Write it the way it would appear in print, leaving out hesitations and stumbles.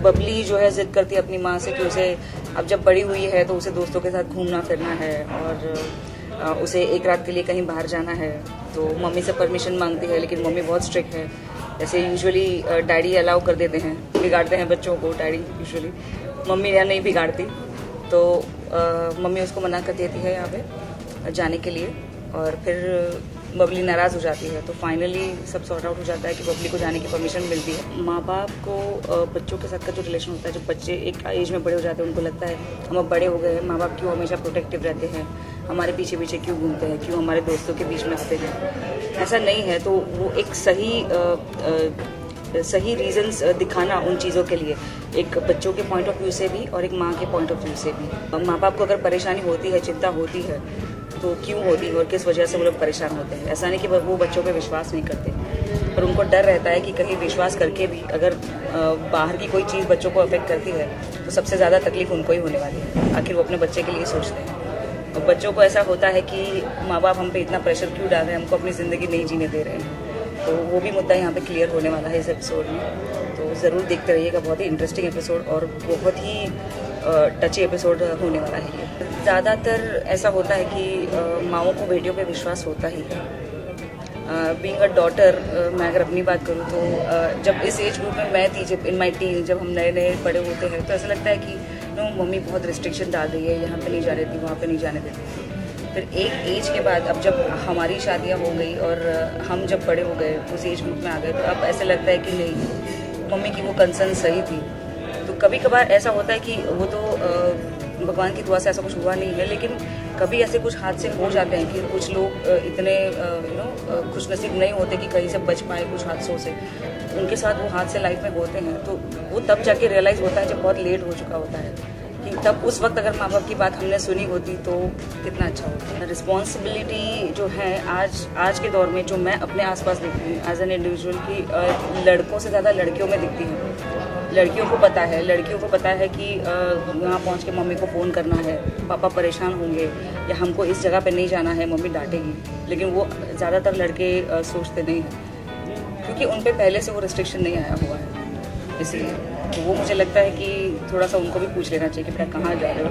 बबली जो है जिद करती है अपनी माँ से कि उसे अब जब बड़ी हुई है तो उसे दोस्तों के साथ घूमना फिरना है और उसे एक रात के लिए कहीं बाहर जाना है। तो मम्मी से परमिशन मांगती है, लेकिन मम्मी बहुत स्ट्रिक्ट है। जैसे यूजुअली डैडी अलाउ कर देते हैं, बिगाड़ते हैं बच्चों को डैडी यूजुअली, मम्मी यहाँ नहीं बिगाड़ती। तो मम्मी उसको मना कर देती है यहाँ पे जाने के लिए, और फिर बबली नाराज़ हो जाती है। तो फाइनली सब सॉर्ट आउट हो जाता है कि बबली को जाने की परमिशन मिलती है। माँ बाप को बच्चों के साथ का जो रिलेशन होता है, जब बच्चे एक एज में बड़े हो जाते हैं उनको लगता है हम अब बड़े हो गए हैं, माँ बाप क्यों हमेशा प्रोटेक्टिव रहते हैं, हमारे पीछे पीछे क्यों घूमते हैं, क्यों हमारे दोस्तों के बीच में आते हैं। ऐसा नहीं है। तो वो एक सही रीजंस दिखाना उन चीज़ों के लिए, एक बच्चों के पॉइंट ऑफ व्यू से भी और एक माँ के पॉइंट ऑफ व्यू से भी। माँ बाप को अगर परेशानी होती है, चिंता होती है, तो क्यों होती है और किस वजह से वो लोग परेशान होते हैं। ऐसा नहीं कि वो बच्चों पे विश्वास नहीं करते, पर उनको डर रहता है कि कहीं विश्वास करके भी अगर बाहर की कोई चीज़ बच्चों को अफेक्ट करती है तो सबसे ज़्यादा तकलीफ उनको ही होने वाली है। आखिर वो अपने बच्चे के लिए सोचते हैं। और बच्चों को ऐसा होता है कि माँ बाप हम पे इतना प्रेशर क्यों डाल रहे हैं, हमको अपनी ज़िंदगी नहीं जीने दे रहे हैं। तो वो भी मुद्दा यहाँ पे क्लियर होने वाला है इस एपिसोड में। तो ज़रूर देखते रहिएगा, बहुत ही इंटरेस्टिंग एपिसोड और बहुत ही टची एपिसोड होने वाला है ये। ज़्यादातर ऐसा होता है कि माँओं को बेटियों पे विश्वास होता ही है। बीइंग अ डॉटर, मैं अगर अपनी बात करूँ तो जब इस एज ग्रुप में मैं थी, जब इन माई टीन, जब हम नए नए बड़े होते हैं, तो ऐसा लगता है कि नो मम्मी बहुत रिस्ट्रिक्शन डाल रही है, यहाँ पे नहीं जाने देती, वहाँ पे नहीं जाने देती। फिर एक एज के बाद अब जब हमारी शादियाँ हो गई और हम जब बड़े हो गए, उस एज ग्रुप में आ गए, तो अब ऐसा लगता है कि नहीं, मम्मी की वो कंसर्न सही थी। तो कभी कभार ऐसा होता है कि वो तो भगवान की दुआ से ऐसा कुछ हुआ नहीं है, लेकिन कभी ऐसे कुछ हादसे हो जाते हैं कि कुछ लोग इतने खुशनसीब नहीं होते कि कहीं से बच पाए कुछ हादसों से। उनके साथ वो हादसे लाइफ में होते हैं, तो वो तब जाके रियलाइज़ होता है जब बहुत लेट हो चुका होता है, कि तब उस वक्त अगर माँ बाप की बात हमने सुनी होती तो कितना अच्छा होता। रिस्पॉन्सिबिलिटी जो है आज के दौर में जो मैं अपने आसपास देखती हूँ एज एन इंडिविजुअल, की लड़कों से ज़्यादा लड़कियों में दिखती है। लड़कियों को पता है कि वहाँ पहुँच के मम्मी को फ़ोन करना है, पापा परेशान होंगे, या हमको इस जगह पे नहीं जाना है, मम्मी डांटेगी। लेकिन वो ज़्यादातर लड़के सोचते नहीं हैं, क्योंकि उन पे पहले से वो रिस्ट्रिक्शन नहीं आया हुआ है। इसलिए तो वो मुझे लगता है कि थोड़ा सा उनको भी पूछ लेना चाहिए कि बेटा कहाँ जा रहे हो।